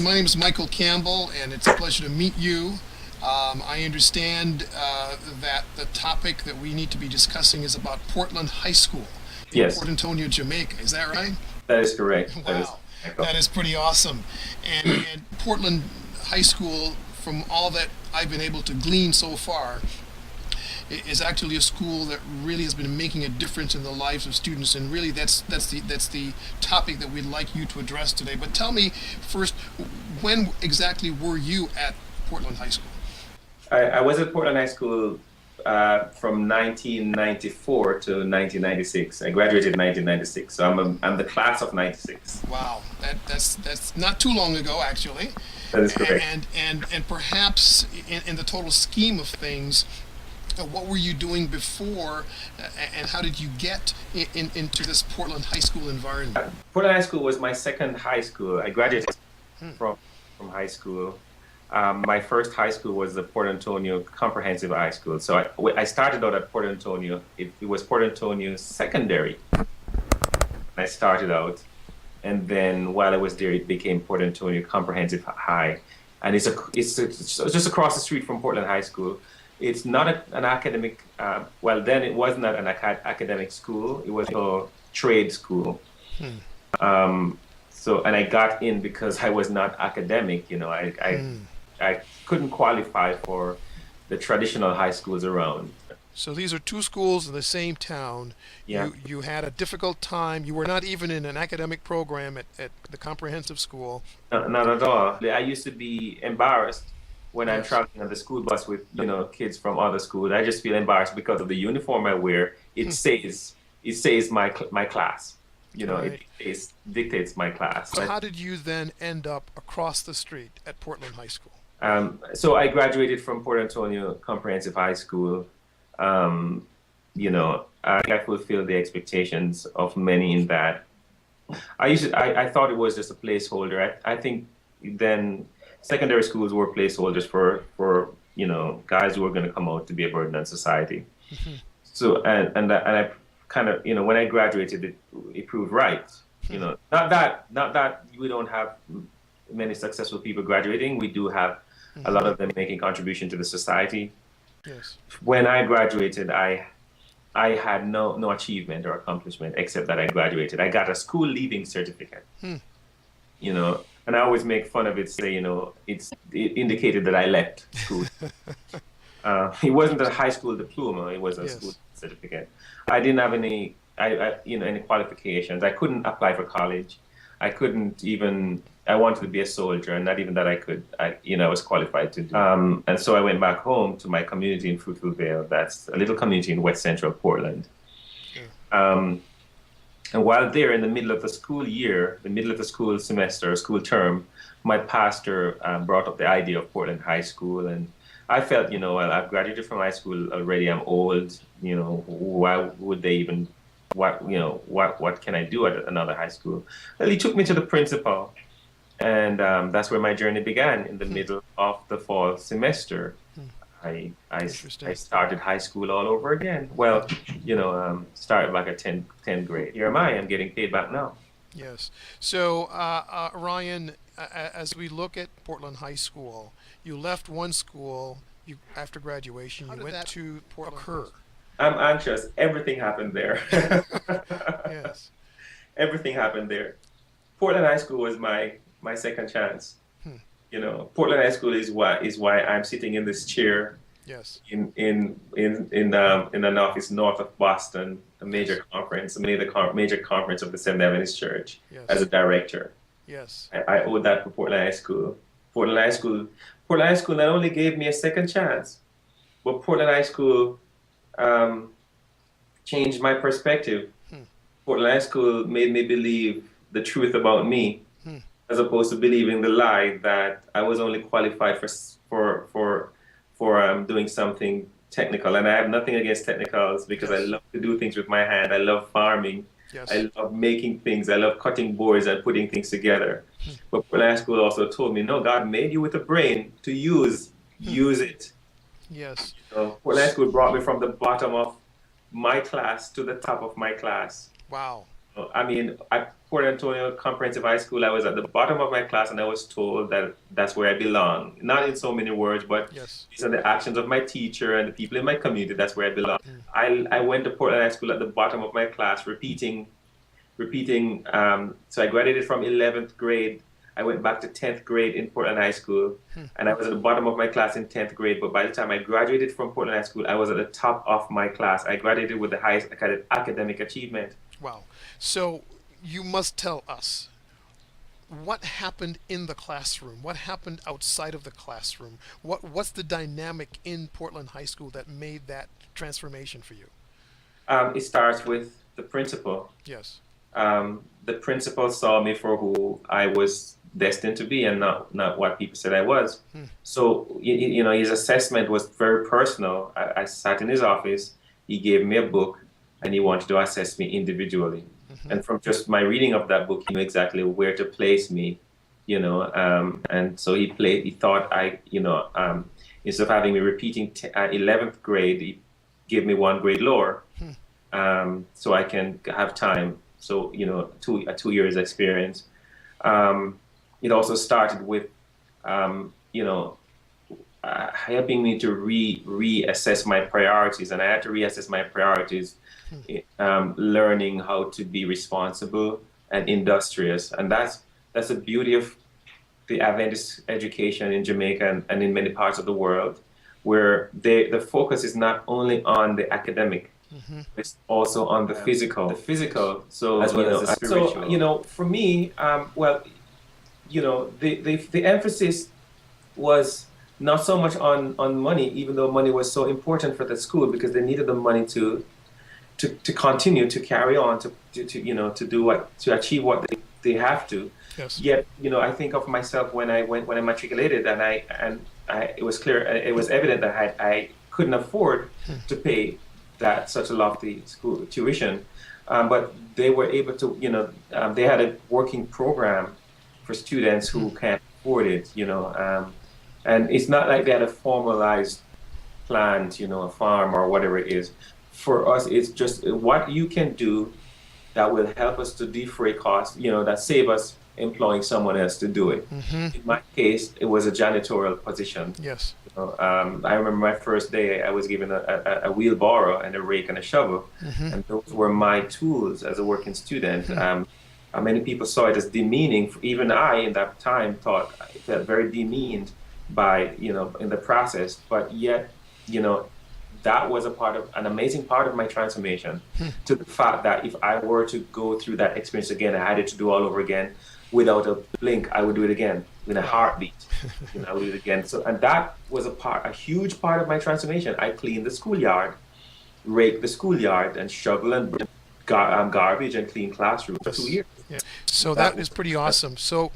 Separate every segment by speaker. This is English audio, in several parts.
Speaker 1: my name is Michael Campbell, and it's a pleasure to meet you. I understand that the topic that we need to be discussing is about Portland High School in
Speaker 2: Yes,
Speaker 1: Port Antonio, Jamaica. Is that right?
Speaker 2: that is correct. That is
Speaker 1: Wow,
Speaker 2: correct.
Speaker 1: that is pretty awesome. And Portland High School, from all that I've been able to glean so far, is actually a school that really has been making a difference in the lives of students, and really that's the topic that we'd like you to address today. But tell me first, when exactly were you at Portland High School?
Speaker 2: I was at Portland High School from 1994 to 1996. I graduated in 1996, so I'm the class of 96.
Speaker 1: Wow, that's not too long ago, actually.
Speaker 2: That is correct.
Speaker 1: And perhaps in the total scheme of things, what were you doing before, and how did you get into this Portland High School environment?
Speaker 2: Portland High School was my second high school. I graduated
Speaker 1: Hmm.
Speaker 2: from high school. My first high school was the Port Antonio Comprehensive High School. So I started out at Port Antonio. It was Port Antonio Secondary. I started out, and then while I was there, it became Port Antonio Comprehensive High, and it's just across the street from Portland High School. It's not an academic. Well, then it was not an academic school. It was a trade school.
Speaker 1: Hmm.
Speaker 2: And I got in because I was not academic.
Speaker 1: Hmm.
Speaker 2: I couldn't qualify for the traditional high schools around.
Speaker 1: So these are two schools in the same town.
Speaker 2: Yeah,
Speaker 1: You had a difficult time. You were not even in an academic program at the comprehensive school.
Speaker 2: not at all. I used to be embarrassed when I'm
Speaker 1: Yes.
Speaker 2: traveling on the school bus with kids from other schools. I just feel embarrassed because of the uniform I wear. It says my class. It
Speaker 1: Right.
Speaker 2: dictates my class.
Speaker 1: So how did you then end up across the street at Portland High School?
Speaker 2: So I graduated from Port Antonio Comprehensive High School. Um, I fulfilled the expectations of many in that. I thought it was just a placeholder. I think then secondary schools were placeholders for guys who were going to come out to be a burden on society.
Speaker 1: Mhm.
Speaker 2: So and I kind of when I graduated, it proved right.
Speaker 1: Hmm.
Speaker 2: Not that we don't have many successful people graduating. We do have a lot
Speaker 1: Mhm.
Speaker 2: of them making contribution to the society.
Speaker 1: Yes.
Speaker 2: When I graduated, I had no achievement or accomplishment except that I graduated. I got a school leaving certificate,
Speaker 1: Hmm.
Speaker 2: and I always make fun of it, say, it indicated that I left school. It wasn't a high school diploma; it was a school
Speaker 1: Yes.
Speaker 2: certificate. I didn't have any qualifications. I couldn't apply for college. I couldn't even. I wanted to be a soldier, and not even that I could. I was qualified to do. And so I went back home to my community in Fruitful Vale. That's a little community in West Central Portland.
Speaker 1: Yeah.
Speaker 2: Um, and while there, in the middle of the school year, the middle of the school semester, school term, my pastor brought up the idea of Portland High School, and I felt, well, I've graduated from high school already. I'm old. Why would they even? What can I do at another high school? Well, he took me to the principal, and that's where my journey began. In the
Speaker 1: Hmm.
Speaker 2: middle of the fall semester,
Speaker 1: Hmm.
Speaker 2: I
Speaker 1: Interesting.
Speaker 2: started high school all over again. Well, started back at 10th grade. Here am I. I'm getting paid back now.
Speaker 1: Yes. So, Ryan, as we look at Portland High School, you left one school after graduation.
Speaker 3: How
Speaker 1: You
Speaker 3: did
Speaker 1: went
Speaker 3: that
Speaker 1: to
Speaker 3: Portland High
Speaker 1: occur.
Speaker 3: School?
Speaker 2: I'm anxious. Everything happened there.
Speaker 1: Yes.
Speaker 2: Everything happened there. Portland High School was my second chance.
Speaker 1: Hmm.
Speaker 2: Portland High School is why I'm sitting in this chair
Speaker 1: Yes.
Speaker 2: in an office north of Boston, a
Speaker 1: Yes.
Speaker 2: major conference, major conference of the Seventh Adventist Church, as a
Speaker 1: Yes.
Speaker 2: director.
Speaker 1: Yes.
Speaker 2: I owe that to Portland High School. Portland High School. Portland High School not only gave me a second chance, but Portland High School um, changed my perspective.
Speaker 1: Hmm.
Speaker 2: Portland High School made me believe the truth about me,
Speaker 1: Hmm.
Speaker 2: as opposed to believing the lie that I was only qualified for doing something technical. And I have nothing against technicals because I
Speaker 1: Yes.
Speaker 2: love to do things with my hand. I love farming.
Speaker 1: Yes.
Speaker 2: I love making things. I love cutting boards and putting things together.
Speaker 1: Hmm.
Speaker 2: But Portland High School also told me, no, God made you with a brain to use.
Speaker 1: Hmm.
Speaker 2: Use it.
Speaker 1: Yes.
Speaker 2: So Portland High School brought me from the bottom of my class to the top of my class.
Speaker 1: Wow.
Speaker 2: I mean, at Port Antonio Comprehensive High School, I was at the bottom of my class, and I was told that that's where I belong. Not in so many words, but
Speaker 1: Yes.
Speaker 2: based on the actions of my teacher and the people in my community, that's where I belong.
Speaker 1: Mm.
Speaker 2: I went to Portland High School at the bottom of my class, repeating. So I graduated from 11th grade. I went back to 10th grade in Portland High School, and I was at the bottom of my class in 10th grade. But by the time I graduated from Portland High School, I was at the top of my class. I graduated with the highest academic achievement.
Speaker 1: Wow. So you must tell us what happened in the classroom. What happened outside of the classroom? What's the dynamic in Portland High School that made that transformation for you?
Speaker 2: It starts with the principal.
Speaker 1: Yes.
Speaker 2: The principal saw me for who I was destined to be and not what people said I was. So, his assessment was very personal. I sat in his office, he gave me a book, and he wanted to assess me individually. And from just my reading of that book, he knew exactly where to place me, and so he thought instead of having me repeating 11th grade, he gave me one grade lower, so I can have time. So, a 2 years experience. It also started with, helping me to reassess my priorities, and I had to reassess my priorities, learning how to be responsible and industrious, and that's the beauty of the Adventist education in Jamaica and in many parts of the world, where the focus is not only on the academic, it's also on the physical. So
Speaker 3: As well as the spiritual.
Speaker 2: So, for me, the emphasis was not so much on money, even though money was so important for the school because they needed the money to continue to carry on to achieve what they have to.
Speaker 1: Yes.
Speaker 2: Yet, I think of myself when I matriculated, and it was clear, it was evident that I couldn't afford to pay that such a lofty school tuition, but they were able to, they had a working program for students who can't afford it, and it's not like they had a formalized plan, a farm or whatever it is. For us, it's just what you can do that will help us to defray costs, that save us employing someone else to do it. In my case, it was a janitorial position.
Speaker 1: Yes.
Speaker 2: I remember my first day, I was given a wheelbarrow and a rake and a shovel, and those were my tools as a working student. Many people saw it as demeaning. Even I, in that time, felt very demeaned by, in the process. But yet, that was an amazing part of my transformation, to the fact that if I were to go through that experience again, I had it to do all over again. Without a blink, I would do it again in a heartbeat. I would do it again. So, and that was a huge part of my transformation. I cleaned the schoolyard, raked the schoolyard, and shovel and bring garbage and clean classrooms for 2 years.
Speaker 1: Yeah. So that is pretty awesome. So,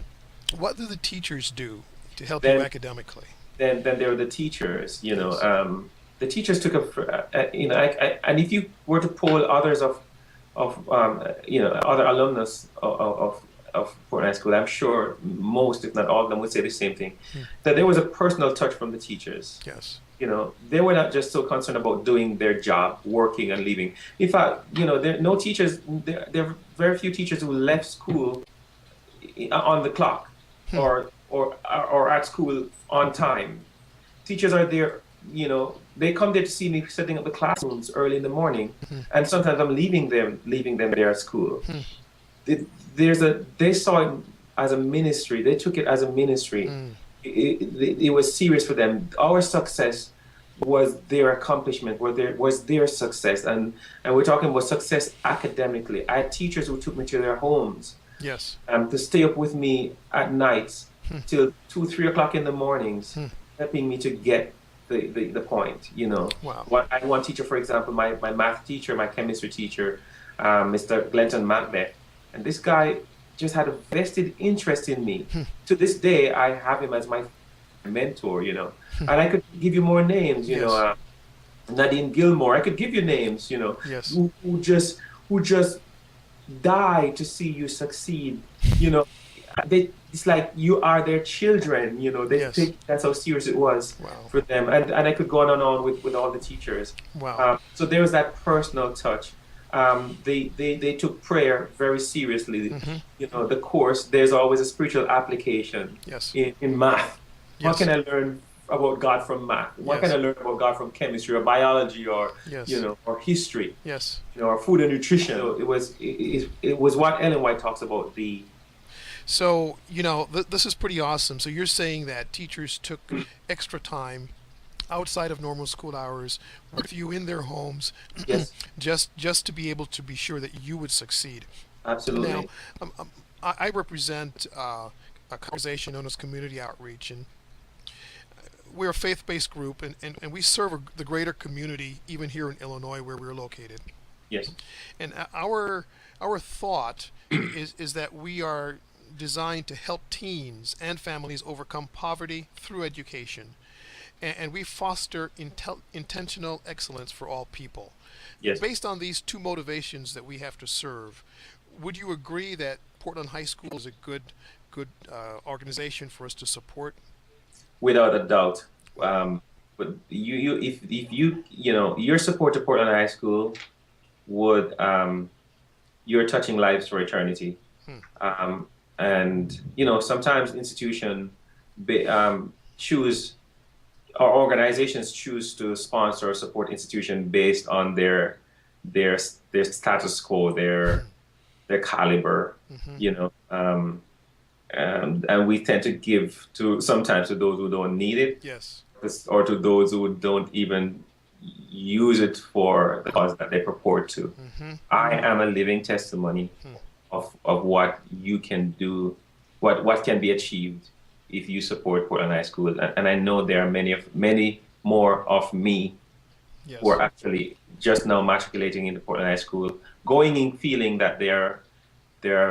Speaker 1: what do the teachers do to help you academically?
Speaker 2: Then there were the teachers. The teachers took and if you were to poll others of other alumnus of Portland High School, I'm sure most, if not all of them, would say the same thing, that there was a personal touch from the teachers.
Speaker 1: Yes.
Speaker 2: They were not just so concerned about doing their job, working and leaving. In fact, there are very few teachers who left school on the clock or at school on time. Teachers are there, they come there to see me setting up the classrooms early in the morning, and sometimes I'm leaving them there at school. They saw it as a ministry. They took it as a ministry. It was serious for them. Our success was their accomplishment, was their success, and we're talking about success academically. I had teachers who took me to their homes,
Speaker 1: yes,
Speaker 2: to stay up with me at nights till 2-3 o'clock in the mornings, helping me to get the point.
Speaker 1: Wow.
Speaker 2: I had one teacher, for example, my math teacher, my chemistry teacher, Mr. Glenton Macbeth, and this guy just had a vested interest in me. To this day, I have him as my mentor, and I could give you more names,
Speaker 1: Yes.
Speaker 2: Nadine Gilmore, I could give you names,
Speaker 1: Yes.
Speaker 2: who just die to see you succeed, it's like you are their children,
Speaker 1: Yes.
Speaker 2: that's how serious it was
Speaker 1: Wow.
Speaker 2: for them, and I could go on and on with all the teachers.
Speaker 1: Wow.
Speaker 2: So there was that personal touch. they took prayer very seriously.
Speaker 1: Mm-hmm.
Speaker 2: You know, the course, there's always a spiritual application
Speaker 1: Yes.
Speaker 2: in math. What can
Speaker 1: Yes.
Speaker 2: I learn about God from math? What can I
Speaker 1: Yes.
Speaker 2: learn about God from chemistry or biology or, you
Speaker 1: Yes.
Speaker 2: know, or history,
Speaker 1: Yes.
Speaker 2: you know, or food and nutrition? So it was what Ellen White talks about the
Speaker 1: So, this is pretty awesome. So you're saying that teachers took extra time outside of normal school hours with you in their homes
Speaker 2: yes,
Speaker 1: just to be able to be sure that you would succeed. Now,
Speaker 2: absolutely.
Speaker 1: I represent a organization known as Community Outreach, and we're a faith-based group, and we serve the greater community even here in Illinois where we're located.
Speaker 2: Yes,
Speaker 1: And our thought is that we are designed to help teens and families overcome poverty through education, and we foster intentional excellence for all people.
Speaker 2: yes.
Speaker 1: Based on these two motivations that we have to serve, would you agree that Portland High School is a good organization for us to support?
Speaker 2: Without a doubt.
Speaker 1: Wow.
Speaker 2: But if you, you know, your support to Portland High School would, you're touching lives for eternity.
Speaker 1: Hmm.
Speaker 2: And, you know, sometimes institutions choose, or organizations choose to sponsor or support institution based on their status quo, their caliber,
Speaker 1: Mm-hmm.
Speaker 2: you know. And we tend to give to sometimes to those who don't need it,
Speaker 1: Yes.
Speaker 2: or to those who don't even use it for the cause that they purport to.
Speaker 1: Mm-hmm.
Speaker 2: I am a living testimony
Speaker 1: Hmm.
Speaker 2: of what you can do, what can be achieved if you support Portland High School. And I know there are many more of me who
Speaker 1: Yes.
Speaker 2: are actually just now matriculating into Portland High School, going in feeling that they're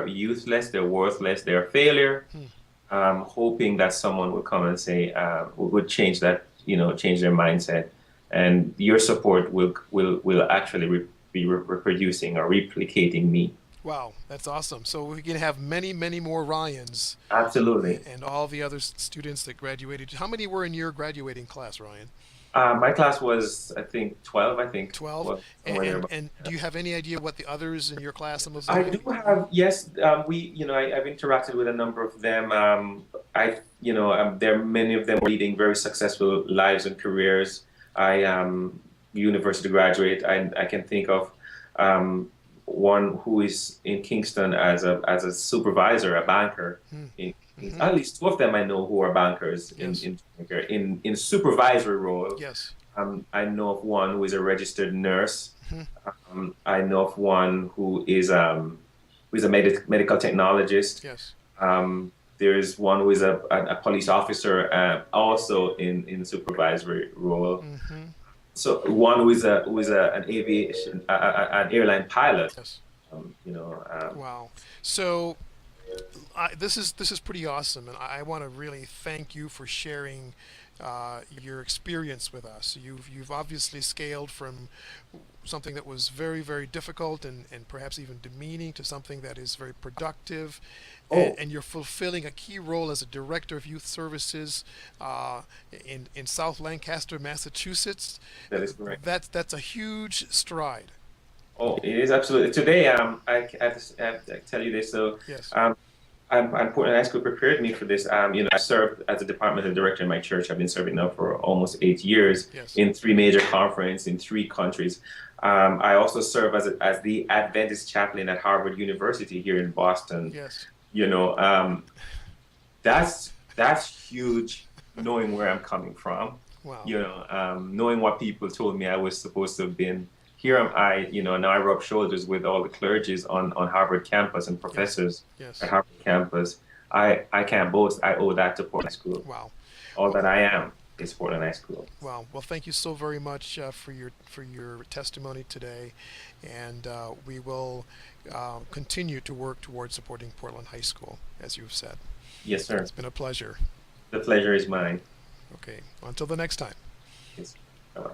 Speaker 2: useless, they're worthless, they're a failure,
Speaker 1: Hmm.
Speaker 2: hoping that someone will come and say, would change that, you know, change their mindset. And your support will actually be reproducing or replicating me.
Speaker 1: Wow, that's awesome. So we can have many, many more Ryans
Speaker 2: Absolutely.
Speaker 1: and all the other students that graduated. How many were in your graduating class, Ryan?
Speaker 2: My class was, I think, 12, I think.
Speaker 1: 12?
Speaker 2: Was
Speaker 1: And,
Speaker 2: somewhere
Speaker 1: and,
Speaker 2: nearby.
Speaker 1: and do you have any idea what the others in your class, some of
Speaker 2: I
Speaker 1: them?
Speaker 2: do have, yes, you know, I've interacted with a number of them. You know, there are many of them leading very successful lives and careers. I university graduate. I can think of one who is in Kingston as a supervisor, a banker.
Speaker 1: Hmm.
Speaker 2: In,
Speaker 1: Mm-hmm.
Speaker 2: at least two of them I know who are bankers
Speaker 1: Yes.
Speaker 2: in supervisory role.
Speaker 1: Yes.
Speaker 2: I know of one who is a registered nurse.
Speaker 1: Hmm.
Speaker 2: I know of one who is a medical technologist.
Speaker 1: Yes.
Speaker 2: There is one who is a police officer, also in supervisory role.
Speaker 1: Mm-hmm.
Speaker 2: So one an aviation an airline pilot.
Speaker 1: Yes.
Speaker 2: You know.
Speaker 1: Wow. So this is pretty awesome, and I want to really thank you for sharing your experience with us. You've obviously scaled from something that was very, very difficult and perhaps even demeaning to something that is very productive,
Speaker 2: Oh,
Speaker 1: and you're fulfilling a key role as a director of youth services in South Lancaster, Massachusetts.
Speaker 2: that is correct.
Speaker 1: That's a huge stride.
Speaker 2: Oh, it is absolutely. Today, I have to tell you this. So,
Speaker 1: Yes.
Speaker 2: I'm Portland High School prepared me for this. You know, I served as a departmental director in my church. I've been serving now for almost 8 years
Speaker 1: Yes.
Speaker 2: in three major conferences in three countries. I also serve as the Adventist chaplain at Harvard University here in Boston.
Speaker 1: Yes.
Speaker 2: You know, that's huge. Knowing where I'm coming from,
Speaker 1: Wow.
Speaker 2: you know, knowing what people told me I was supposed to have been. Here am I, you know, now I rub shoulders with all the clergies on Harvard campus and
Speaker 1: Yes.
Speaker 2: professors
Speaker 1: Yes.
Speaker 2: at Harvard campus. I can't boast. I owe that to Portland High School.
Speaker 1: Wow.
Speaker 2: All that I am is Portland High School.
Speaker 1: Wow. Well, thank you so very much for your testimony today, and we will continue to work towards supporting Portland High School, as you've said.
Speaker 2: Yes, sir.
Speaker 1: It's been a pleasure.
Speaker 2: The pleasure is mine.
Speaker 1: Okay. Until the next time.
Speaker 2: Yes. Bye-bye.